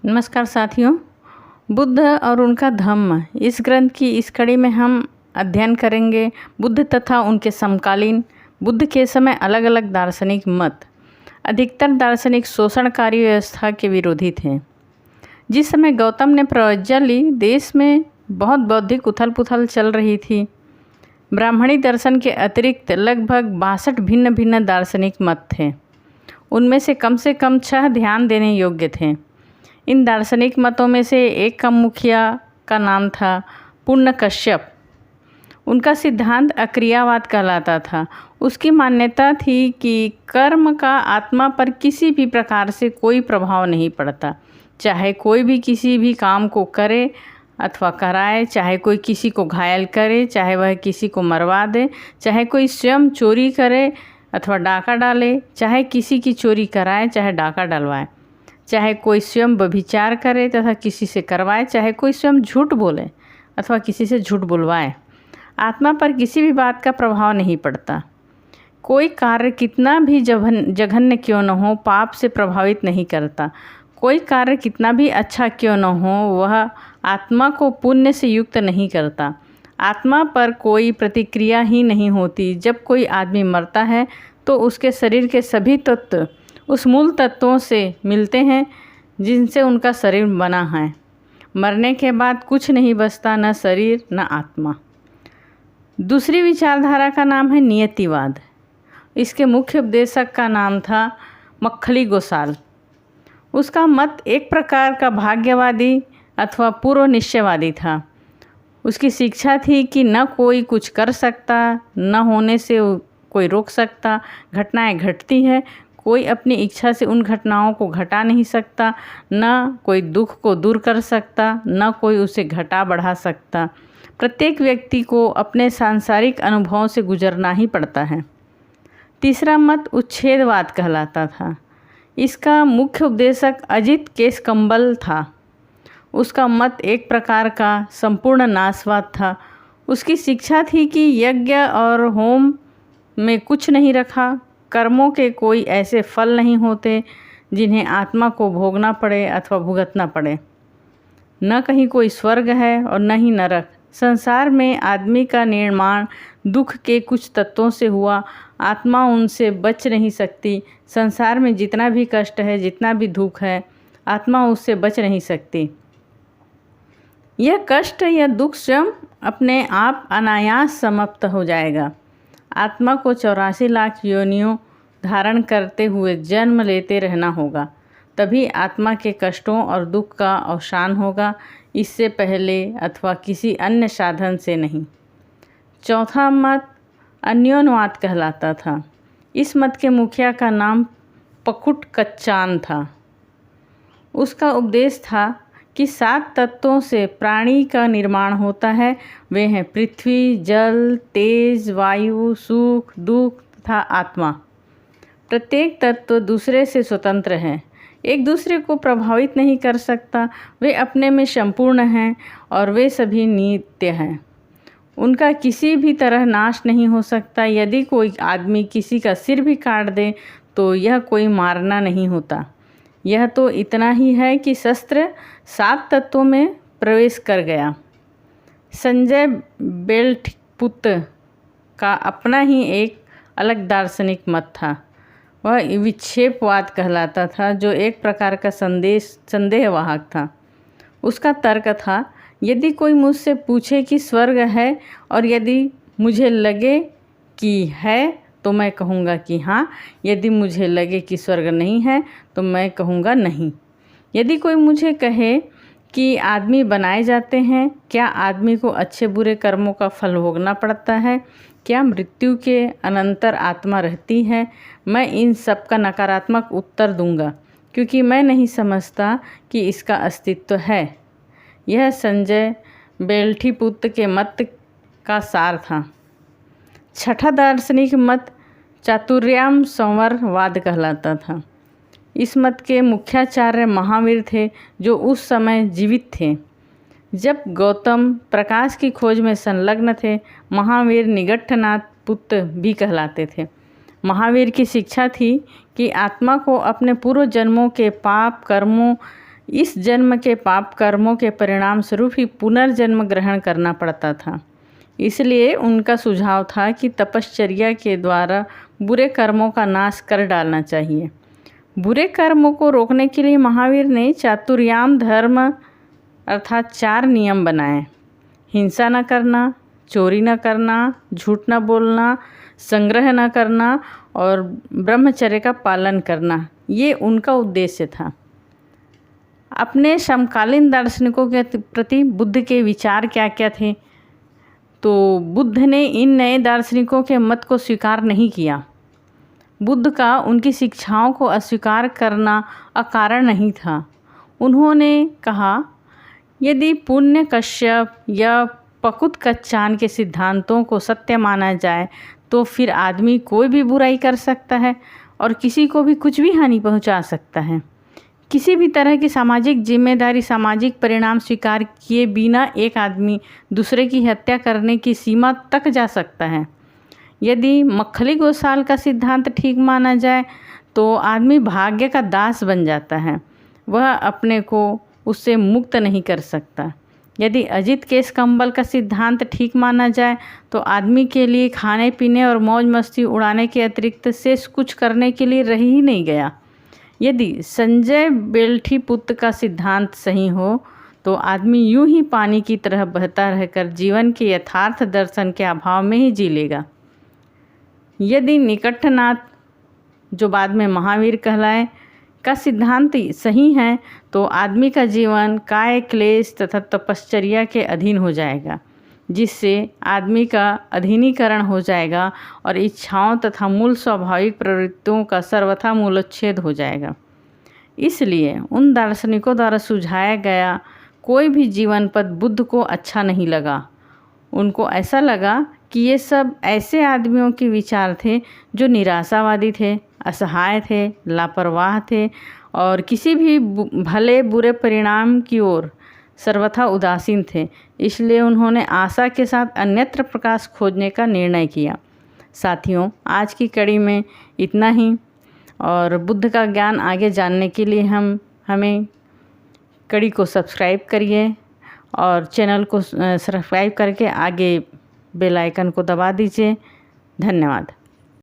नमस्कार साथियों। बुद्ध और उनका धम्म इस ग्रंथ की इस कड़ी में हम अध्ययन करेंगे बुद्ध तथा उनके समकालीन बुद्ध के समय अलग अलग दार्शनिक मत। अधिकतर दार्शनिक शोषणकारी व्यवस्था के विरोधी थे। जिस समय गौतम ने प्रवज्ञा ली, देश में बहुत बौद्धिक उथल पुथल चल रही थी। ब्राह्मणी दर्शन के अतिरिक्त लगभग 62 भिन्न भिन्न दार्शनिक मत थे। उनमें से कम 6 ध्यान देने योग्य थे। इन दार्शनिक मतों में से एक का मुखिया का नाम था पूर्ण कश्यप। उनका सिद्धांत अक्रियावाद कहलाता था। उसकी मान्यता थी कि कर्म का आत्मा पर किसी भी प्रकार से कोई प्रभाव नहीं पड़ता। चाहे कोई भी किसी भी काम को करे अथवा कराए, चाहे कोई किसी को घायल करे, चाहे वह किसी को मरवा दे, चाहे कोई स्वयं चोरी करे अथवा डाका डाले, चाहे किसी की चोरी कराए चाहे डाका डलवाए, चाहे कोई स्वयं व्यभिचार करे तथा किसी से करवाए, चाहे कोई स्वयं झूठ बोले अथवा किसी से झूठ बुलवाए, आत्मा पर किसी भी बात का प्रभाव नहीं पड़ता। कोई कार्य कितना भी जघन्य क्यों न हो, पाप से प्रभावित नहीं करता। कोई कार्य कितना भी अच्छा क्यों न हो, वह आत्मा को पुण्य से युक्त नहीं करता। आत्मा पर कोई प्रतिक्रिया ही नहीं होती। जब कोई आदमी मरता है तो उसके शरीर के सभी तत्व उस मूल तत्वों से मिलते हैं जिनसे उनका शरीर बना है। मरने के बाद कुछ नहीं बचता, न शरीर न आत्मा। दूसरी विचारधारा का नाम है नियतिवाद। इसके मुख्य उपदेशक का नाम था मक्खली गोसाल। उसका मत एक प्रकार का भाग्यवादी अथवा पूर्व निश्चयवादी था। उसकी शिक्षा थी कि न कोई कुछ कर सकता, न होने से कोई रोक सकता। घटनाएं घटती है, कोई अपनी इच्छा से उन घटनाओं को घटा नहीं सकता। न कोई दुख को दूर कर सकता, न कोई उसे घटा बढ़ा सकता। प्रत्येक व्यक्ति को अपने सांसारिक अनुभवों से गुजरना ही पड़ता है। तीसरा मत उच्छेदवाद कहलाता था। इसका मुख्य उपदेशक अजित केशकम्बल था। उसका मत एक प्रकार का संपूर्ण नाशवाद था। उसकी शिक्षा थी कि यज्ञ और होम में कुछ नहीं रखा। कर्मों के कोई ऐसे फल नहीं होते जिन्हें आत्मा को भोगना पड़े अथवा भुगतना पड़े। न कहीं कोई स्वर्ग है और न ही नरक। संसार में आदमी का निर्माण दुख के कुछ तत्वों से हुआ। आत्मा उनसे बच नहीं सकती। संसार में जितना भी कष्ट है, जितना भी दुख है, आत्मा उससे बच नहीं सकती। यह कष्ट या दुख स्वयं अपने आप अनायास समाप्त हो जाएगा। आत्मा को 84 लाख योनियों धारण करते हुए जन्म लेते रहना होगा, तभी आत्मा के कष्टों और दुख का अवसान होगा, इससे पहले अथवा किसी अन्य साधन से नहीं। चौथा मत अन्योन्वाद कहलाता था। इस मत के मुखिया का नाम पकुट कच्चान था। उसका उपदेश था कि 7 तत्वों से प्राणी का निर्माण होता है। वे हैं पृथ्वी, जल, तेज, वायु, सुख, दुख तथा आत्मा। प्रत्येक तत्व दूसरे से स्वतंत्र है, एक दूसरे को प्रभावित नहीं कर सकता। वे अपने में संपूर्ण हैं और वे सभी नित्य हैं। उनका किसी भी तरह नाश नहीं हो सकता। यदि कोई आदमी किसी का सिर भी काट दे तो यह कोई मारना नहीं होता। यह तो इतना ही है कि शस्त्र 7 तत्वों में प्रवेश कर गया। संजय बेल्टपुत्र का अपना ही एक अलग दार्शनिक मत था। वह विक्षेपवाद कहलाता था, जो एक प्रकार का संदेहवाहक था। उसका तर्क था, यदि कोई मुझसे पूछे कि स्वर्ग है और यदि मुझे लगे कि है तो मैं कहूँगा कि हाँ, यदि मुझे लगे कि स्वर्ग नहीं है तो मैं कहूँगा नहीं। यदि कोई मुझे कहे कि आदमी बनाए जाते हैं, क्या आदमी को अच्छे बुरे कर्मों का फल भोगना पड़ता है, क्या मृत्यु के अनंतर आत्मा रहती है, मैं इन सब का नकारात्मक उत्तर दूंगा, क्योंकि मैं नहीं समझता कि इसका अस्तित्व है। यह संजय बेल्टपुत्र के मत का सार था। छठा दार्शनिक मत चातुर्याम संवरवाद कहलाता था। इस मत के मुख्याचार्य महावीर थे, जो उस समय जीवित थे जब गौतम प्रकाश की खोज में संलग्न थे। महावीर निगट्ठनाथ पुत्र भी कहलाते थे। महावीर की शिक्षा थी कि आत्मा को अपने पूर्व जन्मों के पाप कर्मों इस जन्म के पाप कर्मों के परिणाम स्वरूप ही पुनर्जन्म ग्रहण करना पड़ता था। इसलिए उनका सुझाव था कि तपश्चर्या के द्वारा बुरे कर्मों का नाश कर डालना चाहिए। बुरे कर्मों को रोकने के लिए महावीर ने चातुर्याम धर्म अर्थात 4 नियम बनाए। हिंसा न करना, चोरी न करना, झूठ न बोलना, संग्रह न करना और ब्रह्मचर्य का पालन करना, ये उनका उद्देश्य था। अपने समकालीन दार्शनिकों के प्रति बुद्ध के विचार क्या क्या थे? तो बुद्ध ने इन नए दार्शनिकों के मत को स्वीकार नहीं किया। बुद्ध का उनकी शिक्षाओं को अस्वीकार करना अकारण नहीं था। उन्होंने कहा, यदि पुण्य कश्यप या पकुत कच्चान के सिद्धांतों को सत्य माना जाए तो फिर आदमी कोई भी बुराई कर सकता है और किसी को भी कुछ भी हानि पहुंचा सकता है। किसी भी तरह की सामाजिक जिम्मेदारी, सामाजिक परिणाम स्वीकार किए बिना एक आदमी दूसरे की हत्या करने की सीमा तक जा सकता है। यदि मक्खली गोसाल का सिद्धांत ठीक माना जाए तो आदमी भाग्य का दास बन जाता है, वह अपने को उससे मुक्त नहीं कर सकता। यदि अजित केस कंबल का सिद्धांत ठीक माना जाए तो आदमी के लिए खाने पीने और मौज मस्ती उड़ाने के अतिरिक्त शेष कुछ करने के लिए रह ही नहीं गया। यदि संजय बेल्ठी पुत्र का सिद्धांत सही हो तो आदमी यूं ही पानी की तरह बहता रहकर जीवन के यथार्थ दर्शन के अभाव में ही जी लेगा। यदि निकटनाथ, जो बाद में महावीर कहलाए, का सिद्धांत सही है तो आदमी का जीवन काय क्लेश तथा तपश्चर्या के अधीन हो जाएगा, जिससे आदमी का अधीनीकरण हो जाएगा और इच्छाओं तथा मूल स्वाभाविक प्रवृत्तियों का सर्वथा मूलोच्छेद हो जाएगा। इसलिए उन दार्शनिकों द्वारा सुझाया गया कोई भी जीवन पद बुद्ध को अच्छा नहीं लगा। उनको ऐसा लगा कि ये सब ऐसे आदमियों के विचार थे जो निराशावादी थे, असहाय थे, लापरवाह थे और किसी भी भले बुरे परिणाम की ओर सर्वथा उदासीन थे। इसलिए उन्होंने आशा के साथ अन्यत्र प्रकाश खोजने का निर्णय किया। साथियों, आज की कड़ी में इतना ही और बुद्ध का ज्ञान आगे जानने के लिए हमें कड़ी को सब्सक्राइब करिए और चैनल को सब्सक्राइब करके आगे बेल आइकन को दबा दीजिए। धन्यवाद।